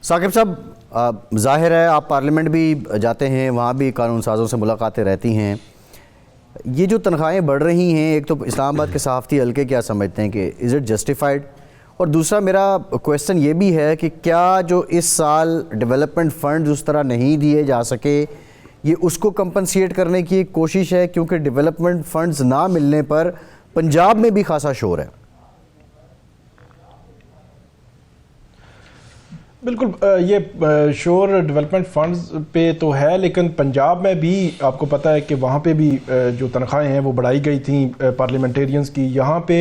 ثاقب صاحب، ظاہر ہے آپ پارلیمنٹ بھی جاتے ہیں، وہاں بھی قانون سازوں سے ملاقاتیں رہتی ہیں. یہ جو تنخواہیں بڑھ رہی ہیں، ایک تو اسلام آباد کے صحافتی حلقے کیا سمجھتے ہیں کہ از اٹ جسٹیفائڈ، اور دوسرا میرا کویسچن یہ بھی ہے کہ کیا جو اس سال ڈیولپمنٹ فنڈز اس طرح نہیں دیے جا سکے، یہ اس کو کمپنسیٹ کرنے کی ایک کوشش ہے؟ کیونکہ ڈیولپمنٹ فنڈز نہ ملنے پر پنجاب میں بھی خاصا شور ہے. بالکل، یہ شور ڈیولپمنٹ فنڈز پہ تو ہے، لیکن پنجاب میں بھی آپ کو پتہ ہے کہ وہاں پہ بھی جو تنخواہیں ہیں وہ بڑھائی گئی تھیں پارلیمنٹیرینز کی. یہاں پہ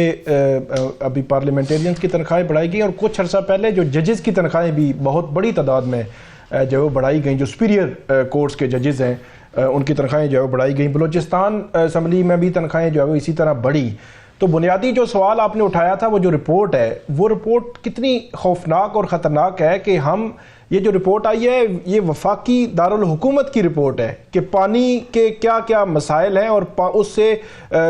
ابھی پارلیمنٹیرینز کی تنخواہیں بڑھائی گئی، اور کچھ عرصہ پہلے جو ججز کی تنخواہیں بھی بہت بڑی تعداد میں جو وہ بڑھائی گئیں. جو سپیریئر کورٹس کے ججز ہیں ان کی تنخواہیں جو ہے وہ بڑھائی گئیں. بلوچستان اسمبلی میں بھی تنخواہیں جو ہے وہ اسی طرح بڑھی. تو بنیادی جو سوال آپ نے اٹھایا تھا، وہ جو رپورٹ ہے، وہ رپورٹ کتنی خوفناک اور خطرناک ہے کہ یہ جو رپورٹ آئی ہے یہ وفاقی دارالحکومت کی رپورٹ ہے کہ پانی کے کیا کیا مسائل ہیں، اور اس سے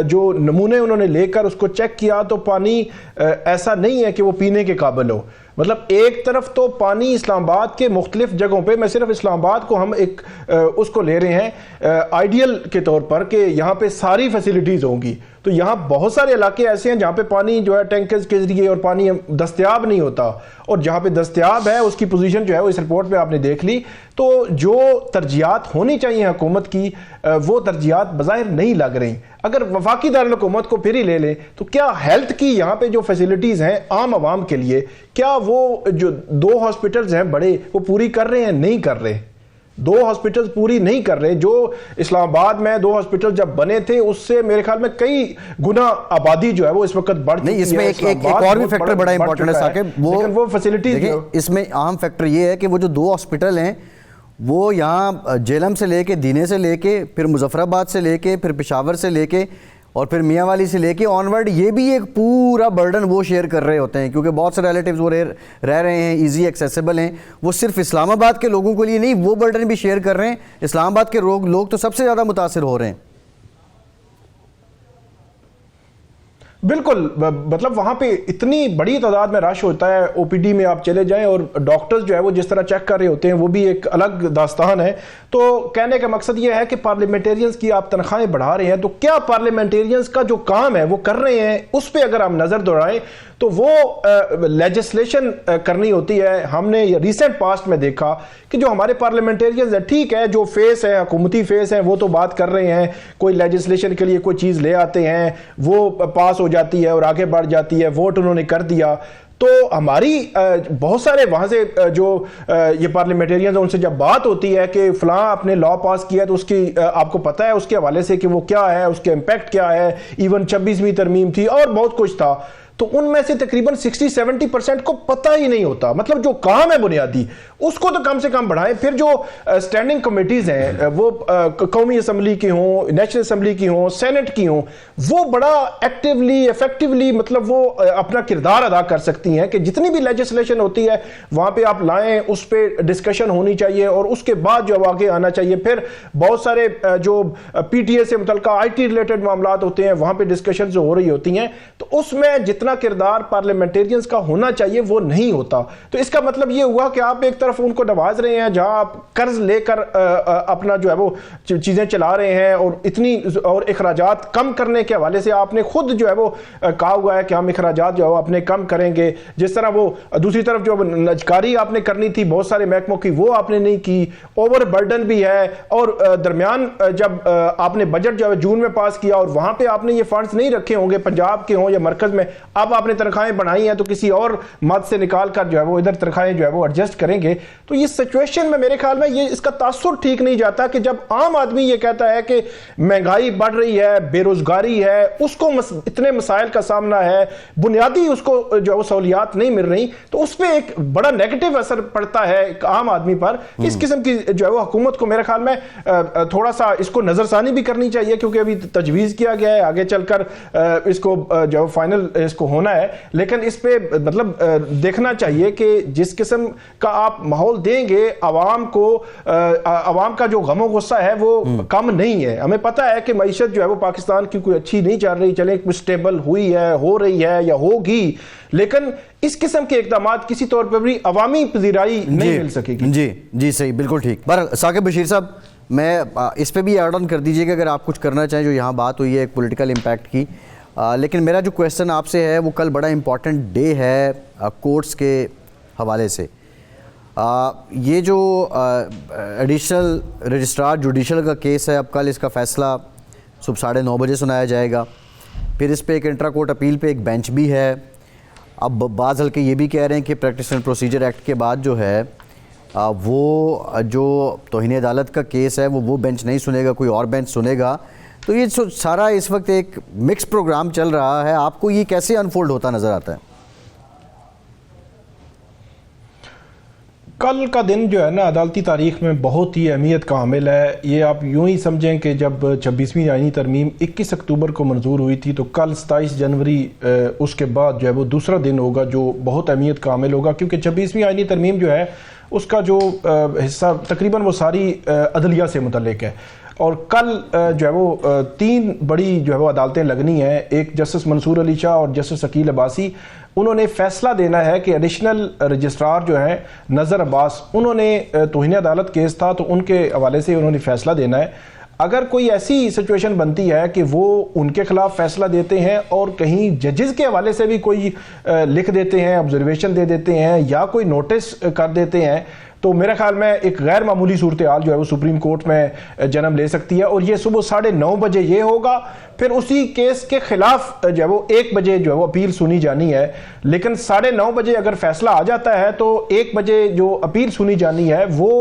جو نمونے انہوں نے لے کر اس کو چیک کیا تو پانی ایسا نہیں ہے کہ وہ پینے کے قابل ہو. مطلب ایک طرف تو پانی اسلام آباد کے مختلف جگہوں پہ، میں صرف اسلام آباد کو ہم ایک اس کو لے رہے ہیں آئیڈیل کے طور پر کہ یہاں پہ ساری فیسیلیٹیز ہوں گی، تو یہاں بہت سارے علاقے ایسے ہیں جہاں پہ پانی جو ہے ٹینکرز کے ذریعے اور پانی دستیاب نہیں ہوتا، اور جہاں پہ دستیاب ہے اس کی پوزیشن جو ہے وہ اس رپورٹ میں آپ نے دیکھ لی. تو جو ترجیحات ہونی چاہیے حکومت کی وہ ترجیحات بظاہر نہیں لگ رہی. اگر وفاقی دارالحکومت کو پھر ہی لے لیں تو کیا ہیلتھ کی یہاں پہ جو فیسیلیٹیز ہیں عام عوام کے لیے، کیا وہ جو 2 ہاسپٹلز ہیں بڑے وہ پوری کر رہے ہیں؟ نہیں کر رہے. 2 ہاسپٹلز پوری نہیں کر رہے. جو اسلام آباد میں 2 ہاسپٹل جب بنے تھے اس سے میرے خیال میں کئی گنا آبادی جو ہے وہ اس وقت بڑھ چکی ہے. نہیں، اس میں ایک اور بھی فیکٹر بڑا امپورٹنٹ ہے ثاقب، وہ فیسیلیٹیز، اس میں اہم فیکٹر یہ ہے کہ وہ جو 2 ہاسپٹل ہیں وہ یہاں جیلم سے لے کے، دینے سے لے کے، پھر مظفر آباد سے لے کے، پھر پشاور سے لے کے، اور پھر میاں والی سے لے کے آنورڈ، یہ بھی ایک پورا برڈن وہ شیئر کر رہے ہوتے ہیں، کیونکہ بہت سے ریلیٹیوز وہ رہ رہے ہیں، ایزی ایکسیسیبل ہیں. وہ صرف اسلام آباد کے لوگوں کے لیے نہیں، وہ برڈن بھی شیئر کر رہے ہیں. اسلام آباد کے لوگ تو سب سے زیادہ متاثر ہو رہے ہیں. بالکل، مطلب وہاں پہ اتنی بڑی تعداد میں رش ہوتا ہے. او پی ڈی میں آپ چلے جائیں اور ڈاکٹرز جو ہے وہ جس طرح چیک کر رہے ہوتے ہیں وہ بھی ایک الگ داستان ہے. تو کہنے کا مقصد یہ ہے کہ پارلیمنٹیرینز کی آپ تنخواہیں بڑھا رہے ہیں تو کیا پارلیمنٹیرینز کا جو کام ہے وہ کر رہے ہیں؟ اس پہ اگر ہم نظر دوڑائیں تو وہ لیجسلیشن کرنی ہوتی ہے. ہم نے ریسنٹ پاسٹ میں دیکھا کہ جو ہمارے پارلیمنٹیرینز ہیں، ٹھیک ہے جو فیس ہے، حکومتی فیس ہیں، وہ تو بات کر رہے ہیں، کوئی لیجسلیشن کے لیے کوئی چیز لے آتے ہیں، وہ پاس ہو جاتی ہے اور آگے بڑھ جاتی ہے، ووٹ انہوں نے کر دیا. تو ہماری بہت سارے وہاں سے جو یہ پارلیمنٹیرینز ہیں ان سے جب بات ہوتی ہے کہ فلاں آپ نے لا پاس کیا ہے تو اس کی آپ کو پتہ ہے اس کے حوالے سے کہ وہ کیا ہے، اس کے امپیکٹ کیا ہے، ایون 26ویں ترمیم تھی اور بہت کچھ تھا، تو ان میں سے تقریباً 60-70% کو پتہ ہی نہیں ہوتا. مطلب جو کام ہے بنیادی اس کو تو کم سے کم بڑھائیں. پھر جو اسٹینڈنگ کمیٹیز ہیں، وہ قومی اسمبلی کی ہوں، نیشنل اسمبلی کی ہوں، سینٹ کی ہوں، وہ بڑا ایکٹیولی ایفیکٹیولی مطلب وہ اپنا کردار ادا کر سکتی ہیں کہ جتنی بھی لیجسلیشن ہوتی ہے وہاں پہ آپ لائیں، اس پہ ڈسکشن ہونی چاہیے اور اس کے بعد جو آگے آنا چاہیے. پھر بہت سارے جو پی ٹی اے سے متعلقہ آئی ٹی ریلیٹڈ معاملات ہوتے ہیں وہاں پہ ڈسکشنز ہو رہی ہوتی ہیں. تو اس میں جتنا کردار پارلیمنٹیرینز کا ہونا چاہیے وہ نہیں ہوتا. تو اس کا مطلب یہ ہوا کہ آپ ایک طرف ان کو نواز رہے ہیں جہاں آپ قرض لے کر اپنا جو ہے وہ چیزیں چلا رہے ہیں، اور اتنی اور اخراجات کم کرنے کے حوالے سے آپ نے خود جو ہے وہ کہا ہوا ہے کہ ہم اخراجات جو ہے وہ اپنے کم کریں گے. جس طرح وہ دوسری طرف جو نجکاری آپ نے کرنی تھی بہت سارے محکموں کی وہ آپ نے نہیں کی. اوور برڈن بھی ہے. اور درمیان جب آپ نے بجٹ جو ہے جون میں پاس کیا اور وہاں پہ آپ نے یہ فنڈز نہیں رکھے ہوں گے پنجاب کے ہوں یا مرکز میں، اب آپ نے تنخواہیں بڑھائی ہیں تو کسی اور مد سے نکال کر جو ہے وہ ادھر تنخواہیں جو ہے وہ ایڈجسٹ کریں گے. تو یہ سچویشن میں میرے خیال میں یہ اس کا تاثر ٹھیک نہیں جاتا کہ جب عام آدمی یہ کہتا ہے کہ مہنگائی بڑھ رہی ہے، بے روزگاری ہے، اس کو اتنے مسائل کا سامنا ہے، بنیادی اس کو جو ہے وہ سہولیات نہیں مل رہی، تو اس پہ ایک بڑا نیگیٹو اثر پڑتا ہے عام آدمی پر. اس قسم کی جو ہے وہ حکومت کو میرے خیال میں تھوڑا سا اس کو نظر ثانی بھی کرنی چاہیے، کیونکہ ابھی تجویز کیا گیا ہے آگے چل کر اس کو جو فائنل اس کو کو ہونا ہے، لیکن اس پہ مطلب دیکھنا چاہیے کہ جس قسم کا آپ ماحول دیں گے عوام کو، عوام کا جو غم و غصہ ہے وہ کم نہیں ہے. ہمیں پتہ ہے کہ معیشت جو ہے وہ پاکستان کی کوئی اچھی نہیں چل رہی، چلے اسٹیبل ہوئی ہے، ہو رہی ہے یا ہوگی، لیکن اس قسم کے اقدامات کسی طور پر بھی عوامی پذیرائی نہیں مل سکے گی. جی صحیح، بالکل ٹھیک. بہرحال ثاقب بشیر صاحب، میں اس پہ بھی ایڈ آن کر دیجئے کہ اگر آپ کچھ کرنا چاہیں، جو یہاں بات ہوئی ہے ایک پولیٹیکل امپیکٹ کی، لیکن میرا جو کویسچن آپ سے ہے وہ کل بڑا امپورٹنٹ ڈے ہے کورٹس کے حوالے سے. یہ جو ایڈیشنل رجسٹرار جوڈیشل کا کیس ہے، اب کل اس کا فیصلہ صبح 9:30 بجے سنایا جائے گا. پھر اس پہ ایک انٹرا کورٹ اپیل پہ ایک بینچ بھی ہے. اب بعض حلقے یہ بھی کہہ رہے ہیں کہ پریکٹس اینڈ پروسیجر ایکٹ کے بعد جو ہے وہ جو توہین عدالت کا کیس ہے وہ بینچ نہیں سنے گا، کوئی اور بینچ سنے گا. تو یہ سارا اس وقت ایک مکس پروگرام چل رہا ہے. آپ کو یہ کیسے انفولڈ ہوتا نظر آتا ہے؟ کل کا دن جو ہے نا عدالتی تاریخ میں بہت ہی اہمیت کا حامل ہے. یہ آپ یوں ہی سمجھیں کہ جب 26ویں آئینی ترمیم 21 اکتوبر کو منظور ہوئی تھی، تو کل 27 جنوری اس کے بعد جو ہے وہ دوسرا دن ہوگا جو بہت اہمیت کا حامل ہوگا، کیونکہ 26ویں آئینی ترمیم جو ہے اس کا جو حصہ تقریباً وہ ساری عدلیہ سے متعلق ہے. اور کل جو ہے وہ 3 بڑی جو ہے وہ عدالتیں لگنی ہیں. ایک جسٹس منصور علی شاہ اور جسٹس عقیل عباسی، انہوں نے فیصلہ دینا ہے کہ ایڈیشنل رجسٹرار جو ہیں نظر عباس، انہوں نے توہین عدالت کیس تھا تو ان کے حوالے سے انہوں نے فیصلہ دینا ہے. اگر کوئی ایسی سچویشن بنتی ہے کہ وہ ان کے خلاف فیصلہ دیتے ہیں اور کہیں ججز کے حوالے سے بھی کوئی لکھ دیتے ہیں، آبزرویشن دے دیتے ہیں یا کوئی نوٹس کر دیتے ہیں، تو میرے خیال میں ایک غیر معمولی صورتحال جو ہے وہ سپریم کورٹ میں جنم لے سکتی ہے. اور یہ صبح 9:30 بجے یہ ہوگا. پھر اسی کیس کے خلاف جو ہے وہ 1 بجے جو ہے وہ اپیل سنی جانی ہے. لیکن 9:30 بجے اگر فیصلہ آ جاتا ہے تو 1 بجے جو اپیل سنی جانی ہے وہ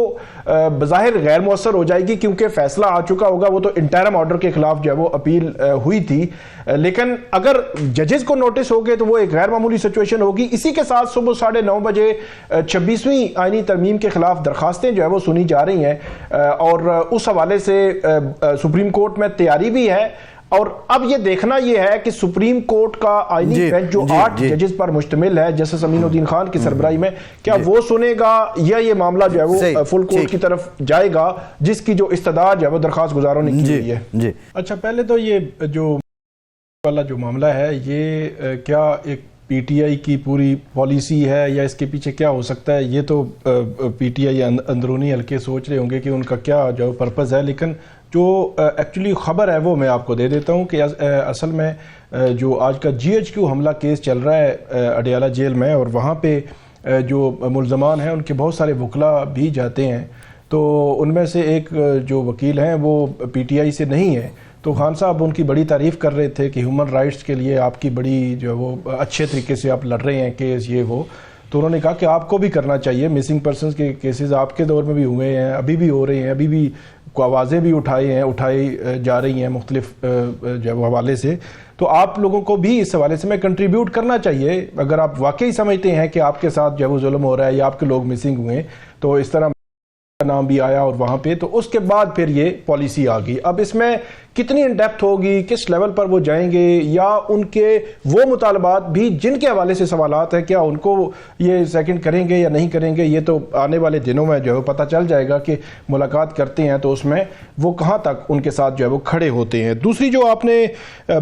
بظاہر غیر مؤثر ہو جائے گی، کیونکہ فیصلہ آ چکا ہوگا. وہ تو انٹرم آرڈر کے خلاف جو ہے وہ اپیل ہوئی تھی. لیکن اگر ججز کو نوٹس ہو گئے تو وہ ایک غیر معمولی سچویشن ہوگی. اسی کے ساتھ صبح 9:30 بجے 26ویں آئینی ترمیم کے خلاف درخواستیں جو ہے وہ سنی جا رہی ہیں، اور اس حوالے سے سپریم کورٹ میں تیاری بھی ہے. اور اب یہ دیکھنا یہ ہے کہ سپریم کورٹ کا آئینی بینچ جو 8 ججز پر مشتمل ہے جسٹس امین الدین خان کی سربراہی میں، کیا وہ سنے گا یا یہ معاملہ جو ہے وہ فل کورٹ کی طرف جائے گا، جس کی جو استدعا جو ہے وہ درخواست گزاروں نے کی ہوئی ہے. اچھا، پہلے تو یہ جو والا جو معاملہ ہے یہ کیا ایک پی ٹی آئی کی پوری پالیسی ہے یا اس کے پیچھے کیا ہو سکتا ہے؟ یہ تو پی ٹی آئی اندرونی حلقے سوچ رہے ہوں گے کہ ان کا کیا جو پرپز ہے، لیکن جو ایکچولی خبر ہے وہ میں آپ کو دے دیتا ہوں کہ اصل میں جو آج کا GHQ حملہ کیس چل رہا ہے اڈیالہ جیل میں، اور وہاں پہ جو ملزمان ہیں ان کے بہت سارے وکلا بھی جاتے ہیں. تو ان میں سے ایک جو وکیل ہیں وہ پی ٹی آئی سے نہیں ہے. تو خان صاحب ان کی بڑی تعریف کر رہے تھے کہ ہیومن رائٹس کے لیے آپ کی بڑی جو ہے وہ اچھے طریقے سے آپ لڑ رہے ہیں کیس یہ وہ. تو انہوں نے کہا کہ آپ کو بھی کرنا چاہیے. مسنگ پرسنز کے کیسز آپ کے دور میں بھی ہوئے ہیں، ابھی بھی ہو رہے ہیں، ابھی بھی آوازیں بھی اٹھائی جا رہی ہیں مختلف جو ہے حوالے سے. تو آپ لوگوں کو بھی اس حوالے سے میں کنٹریبیوٹ کرنا چاہیے. اگر آپ واقعی سمجھتے ہیں کہ آپ کے ساتھ جو ہے وہ ظلم ہو رہا ہے یا آپ کے لوگ مسنگ ہوئے، تو اس طرح نام بھی آیا اور وہاں پہ، تو اس کے بعد پھر یہ پالیسی آ گئی. اب اس میں کتنی ان ڈیپتھ ہوگی، کس لیول پر وہ جائیں گے، یا ان کے وہ مطالبات بھی جن کے حوالے سے سوالات ہیں کیا ان کو یہ سیکنڈ کریں گے یا نہیں کریں گے، یہ تو آنے والے دنوں میں جو ہے پتہ چل جائے گا کہ ملاقات کرتے ہیں تو اس میں وہ کہاں تک ان کے ساتھ جو ہے وہ کھڑے ہوتے ہیں. دوسری جو آپ نے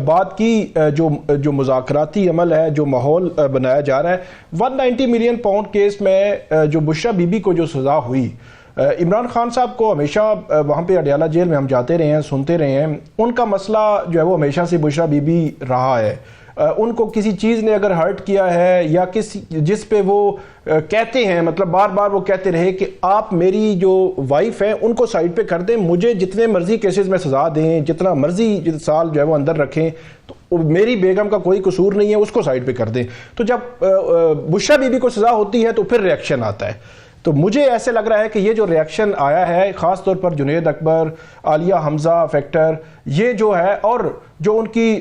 بات کی، جو مذاکراتی عمل ہے، جو ماحول بنایا جا رہا ہے، 190 ملین پاؤنڈ کیس میں جو بشرا بی بی کو جو سزا ہوئی، عمران خان صاحب کو ہمیشہ وہاں پہ اڈیالہ جیل میں ہم جاتے رہے ہیں، سنتے رہے ہیں، ان کا مسئلہ جو ہے وہ ہمیشہ سے بشرا بی بی رہا ہے. ان کو کسی چیز نے اگر ہرٹ کیا ہے یا جس پہ وہ کہتے ہیں، مطلب بار بار وہ کہتے رہے کہ آپ میری جو وائف ہے ان کو سائڈ پہ کر دیں، مجھے جتنے مرضی کیسز میں سزا دیں، جتنا مرضی سال جو ہے وہ اندر رکھیں، تو میری بیگم کا کوئی قصور نہیں ہے، اس کو سائڈ پہ کر دیں. تو جب بشرا بی بی کو سزا ہوتی ہے تو پھر ریئیکشن آتا ہے. تو مجھے ایسے لگ رہا ہے کہ یہ جو ریئیکشن آیا ہے، خاص طور پر جنید اکبر، عالیہ حمزہ فیکٹر، یہ جو ہے، اور جو ان کی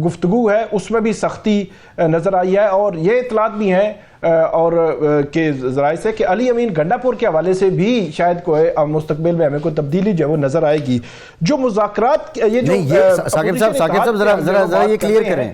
گفتگو ہے اس میں بھی سختی نظر آئی ہے. اور یہ اطلاعات بھی ہیں اور کے ذرائع سے کہ علی امین گنڈا پور کے حوالے سے بھی شاید کوئی مستقبل میں ہمیں کوئی تبدیلی جو ہے وہ نظر آئے گی. جو مذاکرات، یہ جو ثاقب صاحب ذرا یہ کلیئر کریں.